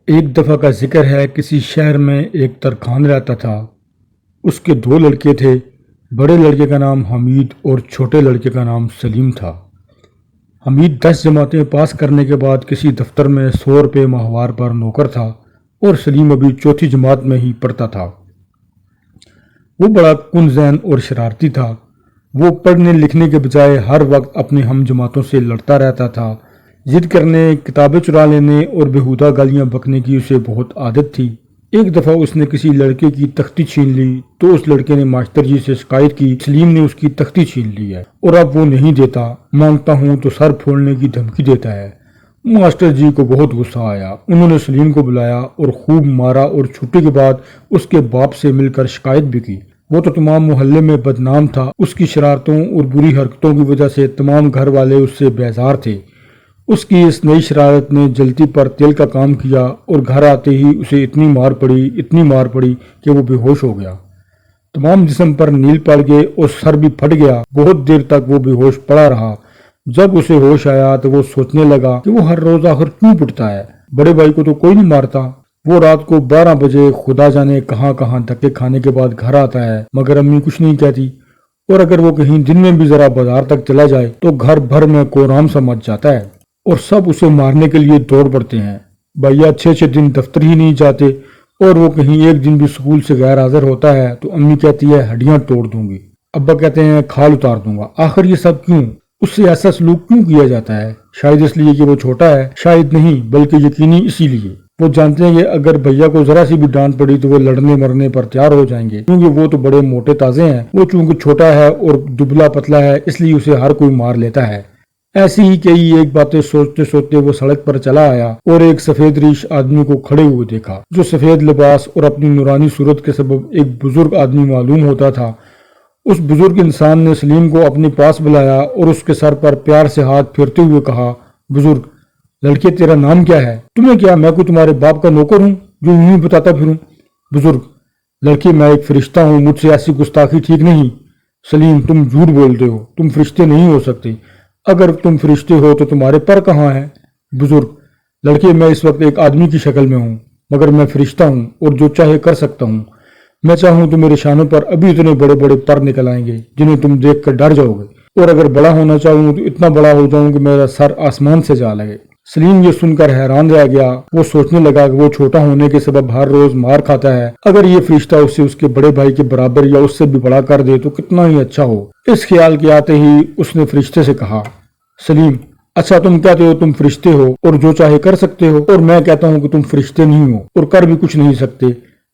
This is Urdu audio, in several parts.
ایک دفعہ کا ذکر ہے، کسی شہر میں ایک ترکھان رہتا تھا۔ اس کے دو لڑکے تھے، بڑے لڑکے کا نام حمید اور چھوٹے لڑکے کا نام سلیم تھا۔ حمید 10 جماعتیں پاس کرنے کے بعد کسی دفتر میں 100 روپے ماہوار پر نوکر تھا اور سلیم ابھی چوتھی جماعت میں ہی پڑھتا تھا۔ وہ بڑا کن ذہن اور شرارتی تھا۔ وہ پڑھنے لکھنے کے بجائے ہر وقت اپنے ہم جماعتوں سے لڑتا رہتا تھا۔ ضد کرنے، کتابیں چرا لینے اور بےہودہ گالیاں بکنے کی اسے بہت عادت تھی۔ ایک دفعہ اس نے کسی لڑکے کی تختی چھین لی تو اس لڑکے نے ماسٹر جی سے شکایت کی، سلیم نے اس کی تختی چھین لی ہے اور اب وہ نہیں دیتا، مانگتا ہوں تو سر پھوڑنے کی دھمکی دیتا ہے۔ ماسٹر جی کو بہت غصہ آیا۔ انہوں نے سلیم کو بلایا اور خوب مارا اور چھٹی کے بعد اس کے باپ سے مل کر شکایت بھی کی۔ وہ تو تمام محلے میں بدنام تھا۔ اس کی شرارتوں اور بری حرکتوں کی وجہ سے تمام گھر والے اس سے بیزار تھے۔ اس کی اس نئی شرارت نے جلتی پر تیل کا کام کیا اور گھر آتے ہی اسے اتنی مار پڑی کہ وہ بے ہوش ہو گیا۔ تمام جسم پر نیل پڑ گئے اور سر بھی پھٹ گیا۔ بہت دیر تک وہ بے ہوش پڑا رہا۔ جب اسے ہوش آیا تو وہ سوچنے لگا کہ وہ ہر روز آخر کیوں پٹتا ہے۔ بڑے بھائی کو تو کوئی نہیں مارتا۔ وہ رات کو 12 بجے خدا جانے کہاں دھکے کھانے کے بعد گھر آتا ہے، مگر امی کچھ نہیں کہتی، اور اگر وہ کہیں دن میں بھی ذرا بازار تک چلا جائے تو گھر بھر میں کوہرام سا مچ جاتا ہے اور سب اسے مارنے کے لیے دوڑ پڑتے ہیں۔ بھیا 6 دن دفتر ہی نہیں جاتے اور وہ کہیں ایک دن بھی اسکول سے غیر حاضر ہوتا ہے تو امی کہتی ہے ہڈیاں توڑ دوں گی، ابا کہتے ہیں کھال اتار دوں گا۔ آخر یہ سب کیوں؟ اس سے ایسا سلوک کیوں کیا جاتا ہے؟ شاید اس لیے کہ وہ چھوٹا ہے، شاید نہیں بلکہ یقینی اسی لیے۔ وہ جانتے ہیں کہ اگر بھیا کو ذرا سی بھی ڈانٹ پڑی تو وہ لڑنے مرنے پر تیار ہو جائیں گے، کیونکہ وہ تو بڑے موٹے تازے ہیں۔ وہ چونکہ چھوٹا ہے اور دبلا پتلا ہے اس لیے اسے ہر کوئی مار لیتا ہے۔ ایسی ہی کئی ایک باتیں سوچتے سوچتے وہ سڑک پر چلا آیا اور ایک سفید ریش آدمی کو کھڑے ہوئے دیکھا، جو سفید لباس اور اپنی نورانی صورت کے سبب ایک بزرگ آدمی معلوم ہوتا تھا۔ اس بزرگ انسان نے سلیم کو اپنے پاس بلایا اور اس کے سر پر پیار سے ہاتھ پھیرتے ہوئے کہا، بزرگ لڑکے تیرا نام کیا ہے؟ تمہیں کیا میں کوئی تمہارے باپ کا نوکر ہوں جو یوں ہی بتاتا پھروں؟ بزرگ لڑکے میں ایک فرشتہ ہوں، مجھ سے ایسی گستاخی ٹھیک نہیں۔ سلیم تم جھوٹ بولتے ہو، تم فرشتے نہیں ہو سکتے۔ اگر تم فرشتے ہو تو تمہارے پر کہاں ہیں؟ بزرگ لڑکے میں اس وقت ایک آدمی کی شکل میں ہوں، مگر میں فرشتہ ہوں اور جو چاہے کر سکتا ہوں۔ میں چاہوں تو میرے شانوں پر ابھی اتنے بڑے بڑے پر نکل آئیں گے جنہیں تم دیکھ کر ڈر جاؤ گے، اور اگر بڑا ہونا چاہوں تو اتنا بڑا ہو جاؤں کہ میرا سر آسمان سے جا لگے۔ سلیم یہ سن کر حیران رہ گیا۔ وہ سوچنے لگا کہ وہ چھوٹا ہونے کے سبب ہر روز مار کھاتا ہے، اگر یہ فرشتہ اسے اس کے بڑے بھائی کے برابر یا اس سے بھی بڑا کر دے تو کتنا ہی اچھا ہو۔ اس خیال کے آتے ہی اس نے فرشتے سے کہا، سلیم اچھا تم کہتے ہو تم فرشتے ہو اور جو چاہے کر سکتے ہو، اور میں کہتا ہوں کہ تم فرشتے نہیں ہو اور کر بھی کچھ نہیں سکتے،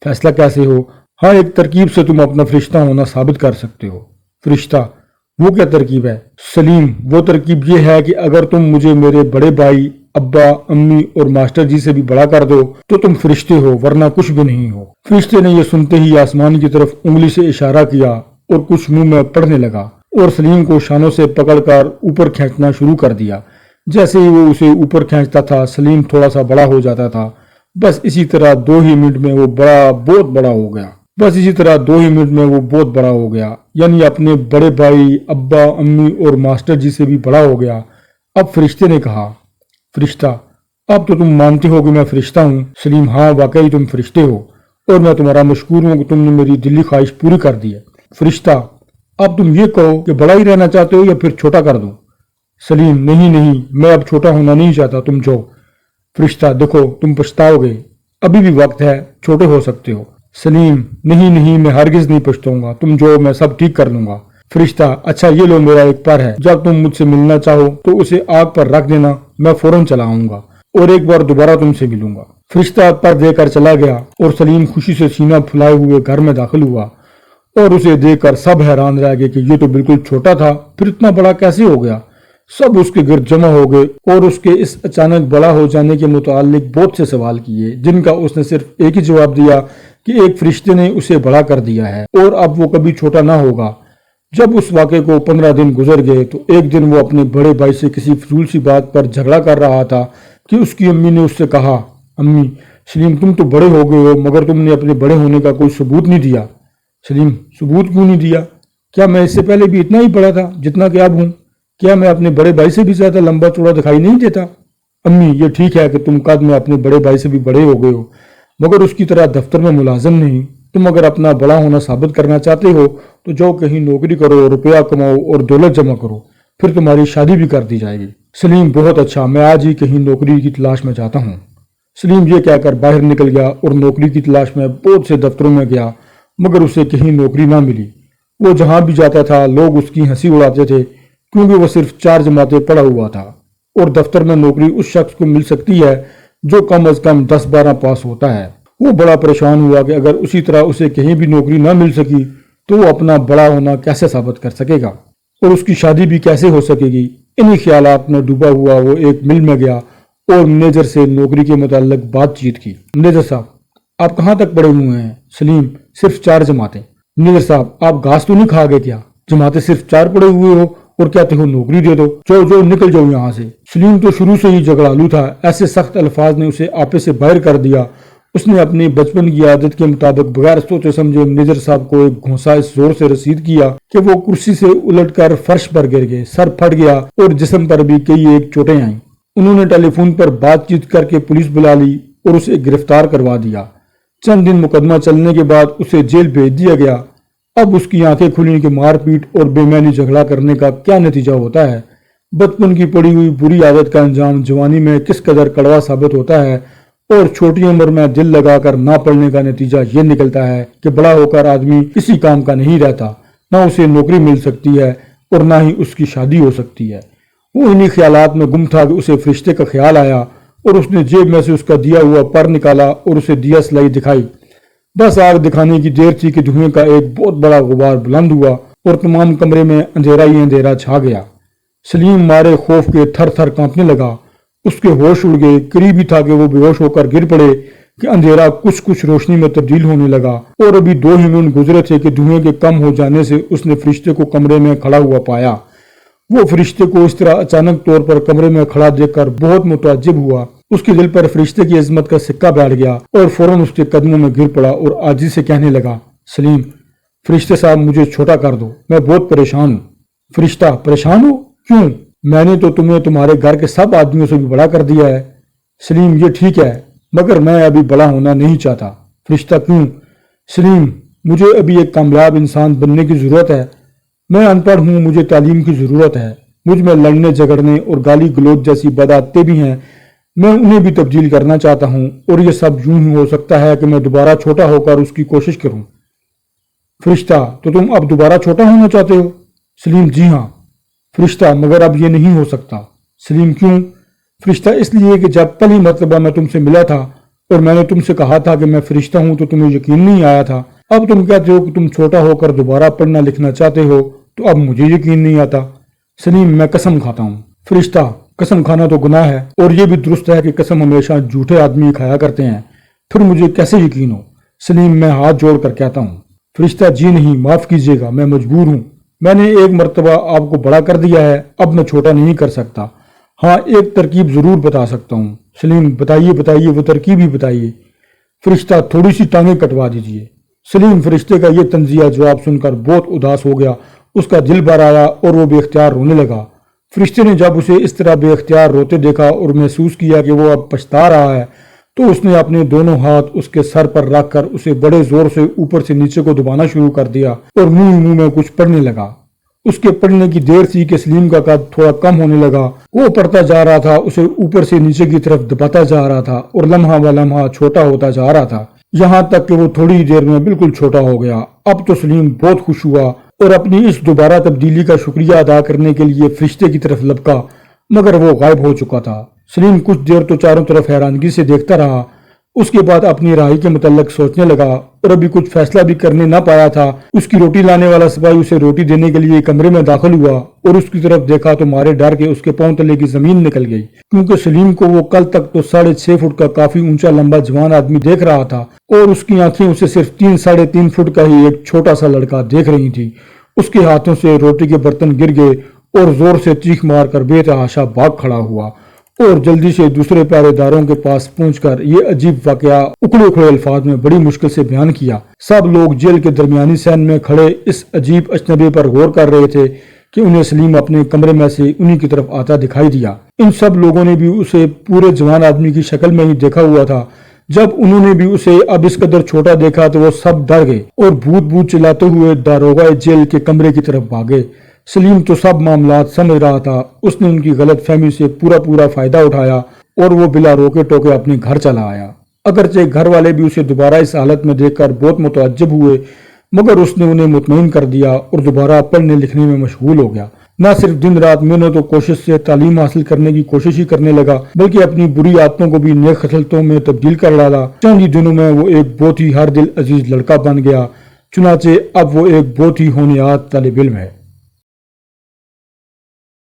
فیصلہ کیسے ہو؟ ہاں ایک ترکیب سے تم اپنا فرشتہ ہونا ثابت کر سکتے ہو۔ فرشتہ وہ کیا ترکیب ہے؟ سلیم وہ ترکیب یہ ہے کہ اگر تم مجھے میرے بڑے بھائی، ابا، امی اور ماسٹر جی سے بھی بڑا کر دو تو تم فرشتے ہو، ورنہ کچھ بھی نہیں ہو۔ فرشتے نے یہ سنتے ہی آسمان کی طرف انگلی سے اشارہ کیا اور کچھ منہ میں پڑھنے لگا اور سلیم کو شانوں سے پکڑ کر اوپر کھینچنا شروع کر دیا۔ جیسے ہی وہ اسے اوپر کھینچتا تھا سلیم تھوڑا سا بڑا ہو جاتا تھا۔ بس اسی طرح 2 ہی منٹ میں وہ بہت بڑا ہو گیا۔ یعنی اپنے بڑے بھائی، ابا، امی اور ماسٹر جی سے بھی بڑا ہو گیا۔ اب فرشتے نے کہا، فرشتہ اب تو تم مانتے ہو کہ میں فرشتہ ہوں؟ سلیم ہاں واقعی تم فرشتے ہو اور میں تمہارا مشکور ہوں کہ تم نے میری دلی خواہش پوری کر دی ہے۔ فرشتہ اب تم یہ کہو کہ بڑا ہی رہنا چاہتے ہو یا پھر چھوٹا کر دوں؟ سلیم نہیں میں اب چھوٹا ہونا نہیں چاہتا، تم جاؤ۔ فرشتہ دیکھو تم پچھتاؤ گے، ابھی بھی وقت ہے، چھوٹے ہو سکتے ہو۔ سلیم نہیں میں ہرگز نہیں پچھتاؤں گا، تم جو میں سب ٹھیک کر لوں گا۔ فرشتہ اچھا یہ لو میرا ایک پر ہے، جب تم مجھ سے ملنا چاہو تو اسے آگ پر رکھ دینا، میں فوراً چلا آؤں گا اور ایک بار دوبارہ تم سے ملوں گا۔ فرشتہ پر دے کر چلا گیا اور سلیم خوشی سے سینہ پھلائے ہوئے گھر میں داخل ہوا اور اسے دیکھ کر سب حیران رہ گئے کہ یہ تو بالکل چھوٹا تھا، پھر اتنا بڑا کیسے ہو گیا؟ سب اس کے گرد جمع ہو گئے اور اس کے اس اچانک بڑا ہو جانے کے متعلق بہت سے سوال کیے، جن کا اس نے صرف ایک ہی جواب دیا کہ ایک فرشتے نے اسے بڑا کر دیا ہے اور اب وہ کبھی چھوٹا نہ ہوگا۔ جب اس واقعے کو 15 دن گزر گئے تو ایک دن وہ اپنے بڑے بھائی سے کسی فضول سی بات پر جھگڑا کر رہا تھا کہ اس کی امی نے اس سے کہا، امی سلیم تم تو بڑے ہو گئے ہو مگر تم نے اپنے بڑے ہونے کا کوئی ثبوت نہیں دیا۔ سلیم ثبوت کیوں نہیں دیا؟ کیا میں اس سے پہلے بھی اتنا ہی بڑا تھا جتنا کہ اب ہوں؟ کیا میں اپنے بڑے بھائی سے بھی زیادہ لمبا چوڑا دکھائی نہیں دیتا؟ امی یہ ٹھیک ہے کہ تم قد میں اپنے بڑے بھائی سے بھی بڑے ہو گئے ہو، مگر اس کی طرح دفتر میں ملازم نہیں۔ تم اگر اپنا بڑا ہونا ثابت کرنا چاہتے ہو تو جاؤ کہیں نوکری کرو، روپیہ کماؤ اور دولت جمع کرو، پھر تمہاری شادی بھی کر دی جائے گی۔ سلیم بہت اچھا، میں آج ہی کہیں نوکری کی تلاش میں جاتا ہوں۔ سلیم یہ کہہ کر باہر نکل گیا اور نوکری کی تلاش میں بہت سے دفتروں میں گیا، مگر اسے کہیں نوکری نہ ملی۔ وہ جہاں بھی جاتا تھا لوگ اس کی ہنسی اڑاتے تھے، کیونکہ وہ صرف 4 جماعتیں پڑھا ہوا تھا، اور دفتر میں نوکری اس شخص کو مل سکتی ہے جو کم از کم 10-12 پاس ہوتا ہے۔ وہ بڑا پریشان ہوا کہ اگر اسی طرح اسے کہیں بھی نوکری نہ مل سکی تو وہ اپنا بڑا ہونا کیسے ثابت کر سکے گا، اور اس کی شادی بھی کیسے ہو سکے گی۔ انہی خیالات میں ڈوبا ہوا وہ ایک مل میں گیا اور مینیجر سے نوکری کے متعلق بات چیت کی۔ مینیجر صاحب آپ کہاں تک پڑھے ہوئے ہیں؟ سلیم صرف 4 جماعتیں۔ مینیجر صاحب آپ گھاس تو نہیں کھا گئے کیا؟ جماعتیں صرف 4 پڑھے ہوئے ہو اور کہتے ہو نوکری دے دو، جو جو نکل جاؤ یہاں سے۔ سلیم تو شروع سے ہی جھگڑالو تھا، ایسے سخت الفاظ نے اسے آپے سے باہر کر دیا۔ اس نے اپنی بچپن کی عادت کے مطابق بغیر سوچے سمجھے مینیجر صاحب کو ایک گھونسا اس زور سے رسید کیا کہ وہ کرسی سے الٹ کر فرش پر گر گئے، سر پھٹ گیا اور جسم پر بھی کئی ایک چوٹیں آئیں۔ انہوں نے ٹیلی فون پر بات چیت کر کے پولیس بلا لی اور اسے گرفتار کروا دیا۔ چند دن مقدمہ چلنے کے بعد اسے جیل بھیج دیا گیا۔ اب اس کی آنکھیں کھلیں کہ مار پیٹ اور بے معنی جھگڑا کرنے کا کیا نتیجہ ہوتا ہے۔ بچپن کی پڑی ہوئی بری عادت کا انجام جوانی میں کس قدر کڑوا ثابت ہوتا ہے، اور چھوٹی عمر میں دل لگا کر نہ پڑھنے کا نتیجہ یہ نکلتا ہے کہ بڑا ہو کر آدمی کسی کام کا نہیں رہتا، نہ اسے نوکری مل سکتی ہے اور نہ ہی اس کی شادی ہو سکتی ہے۔ وہ انہی خیالات میں گم تھا کہ اسے فرشتے کا خیال آیا اور اس نے جیب میں سے اس کا دیا ہوا پر نکالا اور اسے دیا سلائی دکھائی۔ بس آگ دکھانے کی دیر تھی کہ دھوئیں کا ایک بہت بڑا غبار بلند ہوا اور تمام کمرے میں اندھیرا ہی اندھیرا چھا گیا۔ سلیم مارے خوف کے تھر تھر کانپنے لگا، اس کے ہوش اڑ گئے، قریب ہی تھا کہ وہ بے ہوش ہو کر گر پڑے کہ اندھیرا کچھ کچھ روشنی میں تبدیل ہونے لگا، اور ابھی 2 ہی منٹ گزرے تھے کہ دھوئیں کے کم ہو جانے سے اس نے فرشتے کو کمرے میں کھڑا ہوا پایا۔ وہ فرشتے کو اس طرح اچانک طور پر کمرے میں کھڑا دیکھ کر بہت متعجب ہوا۔ اس کے دل پر فرشتے کی عظمت کا سکہ بیٹھ گیا اور فوراً اس کے قدموں میں گر پڑا اور عاجزی سے کہنے لگا، سلیم فرشتے صاحب مجھے چھوٹا کر دو، میں بہت پریشان ہوں۔ فرشتہ پریشان ہو؟ کیوں؟ میں نے تو تمہیں تمہارے گھر کے سب آدمیوں سے بھی بڑا کر دیا ہے۔ سلیم یہ ٹھیک ہے، مگر میں ابھی بڑا ہونا نہیں چاہتا۔ فرشتہ کیوں؟ سلیم مجھے ابھی ایک کامیاب انسان بننے کی ضرورت ہے۔ میں ان پڑھ ہوں، مجھے تعلیم کی ضرورت ہے۔ مجھ میں لڑنے جھگڑنے اور گالی گلوچ جیسی بد عادتیں بھی ہیں، میں انہیں بھی تبدیل کرنا چاہتا ہوں، اور یہ سب یوں ہی ہو سکتا ہے کہ میں دوبارہ چھوٹا ہو کر اس کی کوشش کروں۔ فرشتہ تو تم اب دوبارہ چھوٹا ہونا چاہتے ہو؟ سلیم جی ہاں۔ فرشتہ مگر اب یہ نہیں ہو سکتا۔ سلیم کیوں؟ فرشتہ اس لیے کہ جب پہلی مرتبہ میں تم سے ملا تھا اور میں نے تم سے کہا تھا کہ میں فرشتہ ہوں تو تمہیں یقین نہیں آیا تھا۔ اب تم کہتے ہو کہ تم چھوٹا ہو کر دوبارہ پڑھنا لکھنا چاہتے ہو تو اب مجھے یقین نہیں آتا۔ سلیم میں قسم کھاتا ہوں۔ فرشتہ قسم کھانا تو گناہ ہے، اور یہ بھی درست ہے کہ قسم ہمیشہ جھوٹے آدمی کھایا کرتے ہیں، پھر مجھے کیسے یقین ہو؟ سلیم میں ہاتھ جوڑ کر کہتا ہوں۔ فرشتہ جی نہیں، معاف کیجیے گا، میں مجبور ہوں۔ میں نے ایک مرتبہ آپ کو بڑا کر دیا ہے، اب میں چھوٹا نہیں کر سکتا۔ ہاں ایک ترکیب ضرور بتا سکتا ہوں۔ سلیم بتائیے بتائیے، وہ ترکیب ہی بتائیے۔ فرشتہ تھوڑی سی ٹانگیں کٹوا دیجیے۔ سلیم فرشتے کا یہ طنزیہ جواب سن کر بہت اداس ہو گیا، اس کا دل بھر آیا اور وہ بے اختیار رونے لگا۔ فرشتے نے جب اسے اس طرح بے اختیار روتے دیکھا اور محسوس کیا کہ وہ اب پچھتا رہا ہے تو اس نے اپنے دونوں ہاتھ اس کے سر پر رکھ کر اسے بڑے زور سے اوپر سے نیچے کو دبانا شروع کر دیا اور منہ میں کچھ پڑھنے لگا۔ اس کے پڑھنے کی دیر تھی کہ سلیم کا قد تھوڑا کم ہونے لگا، وہ پڑھتا جا رہا تھا، اسے اوپر سے نیچے کی طرف دباتا جا رہا تھا اور لمحہ ب لمحہ چھوٹا ہوتا جا رہا تھا، یہاں تک کہ وہ تھوڑی ہی دیر میں بالکل چھوٹا ہو گیا۔ اب تو سلیم بہت خوش ہوا اور اپنی اس دوبارہ تبدیلی کا شکریہ ادا کرنے کے لیے فرشتے کی طرف لپکا، مگر وہ غائب ہو چکا تھا۔ سلیم کچھ دیر تو چاروں طرف حیرانگی سے دیکھتا رہا، اس کے بعد اپنی رہائی کے متعلق سوچنے لگا اور ابھی کچھ فیصلہ بھی کرنے نہ پایا تھا۔ اس کی روٹی لانے والا سپاہی اسے روٹی دینے کے لیے کمرے میں داخل ہوا اور اس کی طرف دیکھا تو مارے ڈر کے اس کے پاؤں تلے کی زمین نکل گئی، کیونکہ سلیم کو وہ کل تک تو 6.5 فٹ کا کافی اونچا لمبا جوان آدمی دیکھ رہا تھا اور اس کی آنکھیں اسے صرف 3-3.5 فٹ کا ہی ایک چھوٹا سا لڑکا دیکھ رہی تھی۔ اس کے ہاتھوں سے روٹی کے برتن گر گئے اور زور سے چیخ مار کر بے تحاشا بھاگ کھڑا ہوا اور جلدی سے دوسرے پہرے داروں کے پاس پہنچ کر یہ عجیب واقعہ اکھڑے اکھڑے الفاظ میں بڑی مشکل سے بیان کیا۔ سب لوگ جیل کے درمیانی صحن میں کھڑے اس عجیب اجنبی پر غور کر رہے تھے کہ انہیں سلیم اپنے کمرے میں سے انہی کی طرف آتا دکھائی دیا۔ ان سب لوگوں نے بھی اسے پورے جوان آدمی کی شکل میں ہی دیکھا ہوا تھا۔ جب انہوں نے بھی اسے اب اس قدر چھوٹا دیکھا تو وہ سب ڈر گئے اور بھوت بھوت چلاتے ہوئے داروغہ جیل کے کمرے کی طرف بھاگے۔ سلیم تو سب معاملات سمجھ رہا تھا، اس نے ان کی غلط فہمی سے پورا فائدہ اٹھایا اور وہ بلا روکے ٹوکے اپنے گھر چلا آیا۔ اگرچہ گھر والے بھی اسے دوبارہ اس حالت میں دیکھ کر بہت متعجب ہوئے، مگر اس نے انہیں مطمئن کر دیا اور دوبارہ پڑھنے لکھنے میں مشغول ہو گیا۔ نہ صرف دن رات محنت و کوشش سے تعلیم حاصل کرنے کی کوشش ہی کرنے لگا، بلکہ اپنی بری عادتوں کو بھی نیک خصلتوں میں تبدیل کر ڈالا۔ چند ہی دنوں میں وہ ایک بہت ہی ہر دل عزیز لڑکا بن گیا، چنانچہ اب وہ ایک بہت ہی ہونہار طالب علم ہے۔